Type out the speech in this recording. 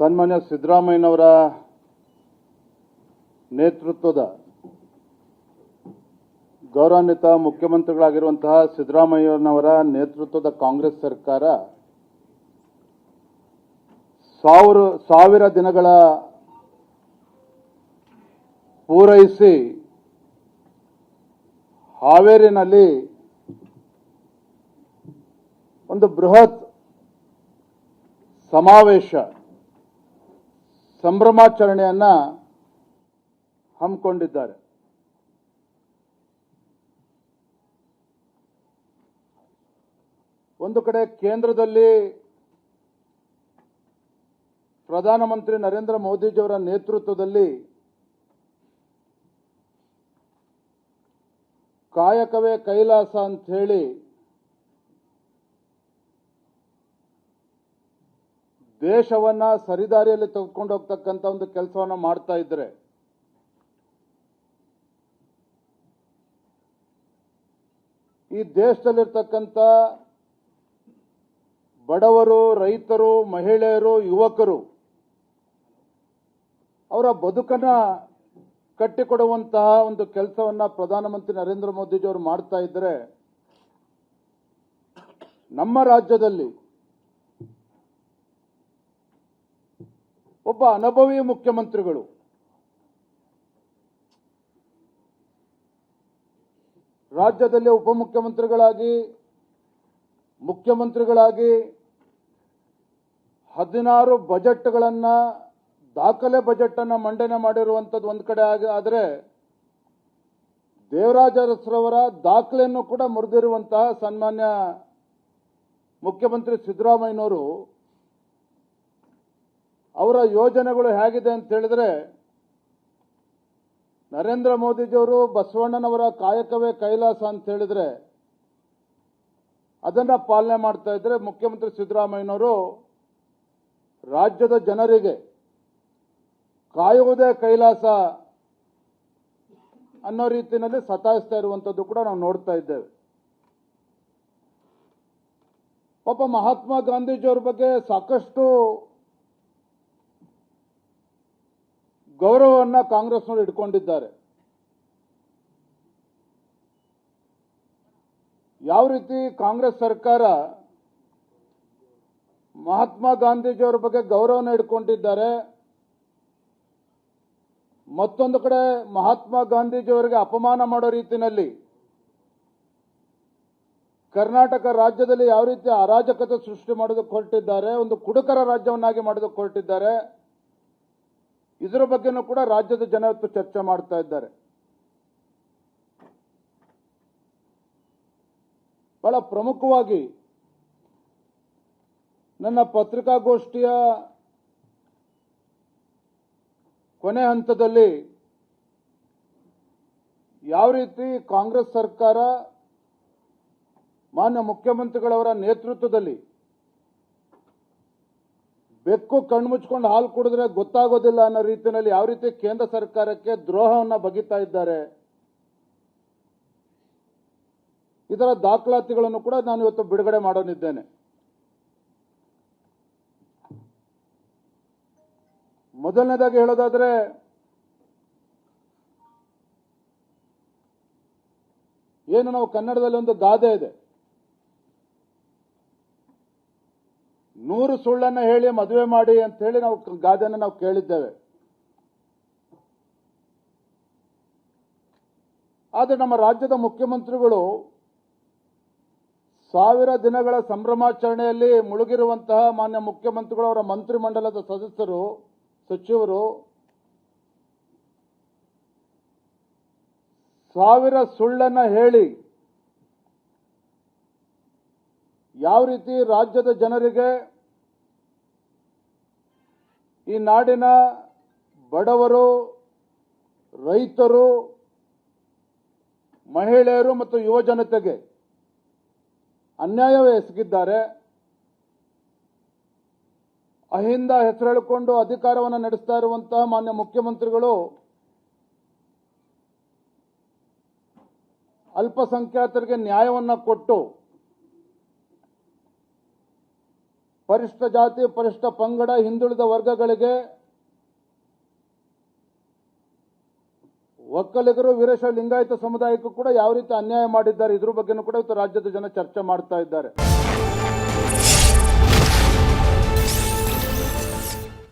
ಸನ್ಮಾನ್ಯ ಸಿದ್ದರಾಮಯ್ಯನವರ ನೇತೃತ್ವದ ಗೌರವಾನ್ವಿತ ಮುಖ್ಯಮಂತ್ರಿಗಳಾಗಿರುವಂತಹ ಸಿದ್ದರಾಮಯ್ಯನವರ ನೇತೃತ್ವದ ಕಾಂಗ್ರೆಸ್ ಸರ್ಕಾರ ಸಾವಿರ ದಿನಗಳ ಪೂರೈಸಿ ಹಾವೇರಿನಲ್ಲಿ ಒಂದು ಬೃಹತ್ ಸಮಾವೇಶ ಸಂಭ್ರಮಾಚರಣೆಯನ್ನ ಹಮ್ಮಿಕೊಂಡಿದ್ದಾರೆ. ಒಂದು ಕಡೆ ಕೇಂದ್ರದಲ್ಲಿ ಪ್ರಧಾನಮಂತ್ರಿ ನರೇಂದ್ರ ಮೋದಿಜಿಯವರ ನೇತೃತ್ವದಲ್ಲಿ ಕಾಯಕವೇ ಕೈಲಾಸ ಅಂತ ಹೇಳಿ ದೇಶವನ್ನ ಸರಿದಾರಿಯಲ್ಲಿ ತೆಗೆದುಕೊಂಡು ಹೋಗ್ತಕ್ಕಂಥ ಒಂದು ಕೆಲಸವನ್ನ ಮಾಡ್ತಾ ಇದ್ರೆ, ಈ ದೇಶದಲ್ಲಿರ್ತಕ್ಕಂಥ ಬಡವರು, ರೈತರು, ಮಹಿಳೆಯರು, ಯುವಕರು ಅವರ ಬದುಕನ್ನ ಕಟ್ಟಿಕೊಡುವಂತಹ ಒಂದು ಕೆಲಸವನ್ನ ಪ್ರಧಾನಮಂತ್ರಿ ನರೇಂದ್ರ ಮೋದಿಜಿಯವರು ಮಾಡ್ತಾ ಇದ್ರೆ, ನಮ್ಮ ರಾಜ್ಯದಲ್ಲಿ ಒಬ್ಬ ಅನುಭವಿ ಮುಖ್ಯಮಂತ್ರಿಗಳು ರಾಜ್ಯದಲ್ಲಿ ಉಪಮುಖ್ಯಮಂತ್ರಿಗಳಾಗಿ ಮುಖ್ಯಮಂತ್ರಿಗಳಾಗಿ 16 ಬಜೆಟ್ಗಳನ್ನ ದಾಖಲೆ ಬಜೆಟ್ ಅನ್ನ ಮಂಡನೆ ಮಾಡಿರುವಂತದ್ದು ಒಂದು ಕಡೆ ಆದರೆ, ದೇವರಾಜ ಅರಸರವರ ದಾಖಲೆಯನ್ನು ಕೂಡ ಮುರಿದಿರುವಂತಹ ಸನ್ಮಾನ್ಯ ಮುಖ್ಯಮಂತ್ರಿ ಸಿದ್ದರಾಮಯ್ಯನವರು ಅವರ ಯೋಜನೆಗಳು ಹೇಗಿದೆ ಅಂತ ಹೇಳಿದ್ರೆ, ನರೇಂದ್ರ ಮೋದಿಜಿಯವರು ಬಸವಣ್ಣನವರ ಕಾಯಕವೇ ಕೈಲಾಸ ಅಂತ ಹೇಳಿದ್ರೆ ಅದನ್ನ ಪಾಲನೆ ಮಾಡ್ತಾ ಇದ್ರೆ, ಮುಖ್ಯಮಂತ್ರಿ ಸಿದ್ದರಾಮಯ್ಯನವರು ರಾಜ್ಯದ ಜನರಿಗೆ ಕಾಯುವುದೇ ಕೈಲಾಸ ಅನ್ನೋ ರೀತಿಯಲ್ಲಿ ಸತಾಯಿಸ್ತಾ ಇರುವಂತದ್ದು ಕೂಡ ನಾವು ನೋಡ್ತಾ ಇದ್ದೇವೆ. ಪಾಪ ಮಹಾತ್ಮ ಗಾಂಧೀಜಿಯವರ ಬಗ್ಗೆ ಸಾಕಷ್ಟು ಗೌರವವನ್ನ ಕಾಂಗ್ರೆಸ್ನವರು ಇಟ್ಕೊಂಡಿದ್ದಾರೆ. ಯಾವ ರೀತಿ ಕಾಂಗ್ರೆಸ್ ಸರ್ಕಾರ ಮಹಾತ್ಮ ಗಾಂಧೀಜಿಯವರ ಬಗ್ಗೆ ಗೌರವನ ಇಟ್ಕೊಂಡಿದ್ದಾರೆ, ಮತ್ತೊಂದು ಕಡೆ ಮಹಾತ್ಮ ಗಾಂಧೀಜಿಯವರಿಗೆ ಅಪಮಾನ ಮಾಡೋ ರೀತಿಯಲ್ಲಿ ಕರ್ನಾಟಕ ರಾಜ್ಯದಲ್ಲಿ ಯಾವ ರೀತಿ ಅರಾಜಕತೆ ಸೃಷ್ಟಿ ಮಾಡೋದಕ್ಕೆ ಹೊರಟಿದ್ದಾರೆ, ಒಂದು ಕುಡುಕರ ರಾಜ್ಯವನ್ನಾಗಿ ಮಾಡೋದಕ್ಕೆ ಹೊರಟಿದ್ದಾರೆ, ಇದರ ಬಗ್ಗೆನೂ ಕೂಡ ರಾಜ್ಯದ ಜನ ಇವತ್ತು ಚರ್ಚೆ ಮಾಡ್ತಾ ಇದ್ದಾರೆ. ಬಹಳ ಪ್ರಮುಖವಾಗಿ ನನ್ನ ಪತ್ರಿಕಾಗೋಷ್ಠಿಯ ಕೊನೆ ಹಂತದಲ್ಲಿ ಯಾವ ರೀತಿ ಕಾಂಗ್ರೆಸ್ ಸರ್ಕಾರ ಮಾನ್ಯ ಮುಖ್ಯಮಂತ್ರಿಗಳವರ ನೇತೃತ್ವದಲ್ಲಿ ಬೆಕ್ಕು ಕಣ್ಮುಚ್ಕೊಂಡು ಹಾಲು ಕುಡಿದ್ರೆ ಗೊತ್ತಾಗೋದಿಲ್ಲ ಅನ್ನೋ ರೀತಿಯಲ್ಲಿ ಯಾವ ರೀತಿ ಕೇಂದ್ರ ಸರ್ಕಾರಕ್ಕೆ ದ್ರೋಹವನ್ನು ಬಗೆತಾ ಇದ್ದಾರೆ, ಇದರ ದಾಖಲಾತಿಗಳನ್ನು ಕೂಡ ನಾನು ಇವತ್ತು ಬಿಡುಗಡೆ ಮಾಡೋನಿದ್ದೇನೆ. ಮೊದಲನೇದಾಗಿ ಹೇಳೋದಾದ್ರೆ, ಏನು ನಾವು ಕನ್ನಡದಲ್ಲಿ ಒಂದು ಗಾದೆ ಇದೆ, 100 ಸುಳ್ಳನ್ನ ಹೇಳಿ ಮದುವೆ ಮಾಡಿ ಅಂತ ಹೇಳಿ ನಾವು ಗಾದೆಯನ್ನು ನಾವು ಕೇಳಿದ್ದೇವೆ. ಆದರೆ ನಮ್ಮ ರಾಜ್ಯದ ಮುಖ್ಯಮಂತ್ರಿಗಳು 1000 ದಿನಗಳ ಸಂಭ್ರಮಾಚರಣೆಯಲ್ಲಿ ಮುಳುಗಿರುವಂತಹ ಮಾನ್ಯ ಮುಖ್ಯಮಂತ್ರಿಗಳು, ಅವರ ಮಂತ್ರಿಮಂಡಲದ ಸದಸ್ಯರು, ಸಚಿವರು 1000 ಸುಳ್ಳನ್ನ ಹೇಳಿ ಯಾವ ರೀತಿ ರಾಜ್ಯದ ಜನರಿಗೆ, ಈ ನಾಡಿನ ಬಡವರು, ರೈತರು, ಮಹಿಳೆಯರು ಮತ್ತು ಯುವ ಜನತೆಗೆ ಅನ್ಯಾಯವೇ ಎಸಗಿದ್ದಾರೆ. ಅಹಿಂದ ಹೆಸರೆಳಿಕೊಂಡು ಅಧಿಕಾರವನ್ನು ನಡೆಸ್ತಾ ಇರುವಂತಹ ಮಾನ್ಯ ಮುಖ್ಯಮಂತ್ರಿಗಳು ಅಲ್ಪಸಂಖ್ಯಾತರಿಗೆ ನ್ಯಾಯವನ್ನು ಕೊಟ್ಟು ಪರಿಶಿಷ್ಟ ಜಾತಿ, ಪರಿಶಿಷ್ಟ ಪಂಗಡ, ಹಿಂದುಳಿದ ವರ್ಗಗಳಿಗೆ, ಒಕ್ಕಲಿಗರು, ವೀರಶೈವ ಲಿಂಗಾಯತ ಸಮುದಾಯಕ್ಕೂ ಕೂಡ ಯಾವ ರೀತಿ ಅನ್ಯಾಯ ಮಾಡಿದ್ದಾರೆ, ಇದ್ರ ಬಗ್ಗೆನೂ ಕೂಡ ಇವತ್ತು ರಾಜ್ಯದ ಜನ ಚರ್ಚೆ ಮಾಡ್ತಾ ಇದ್ದಾರೆ.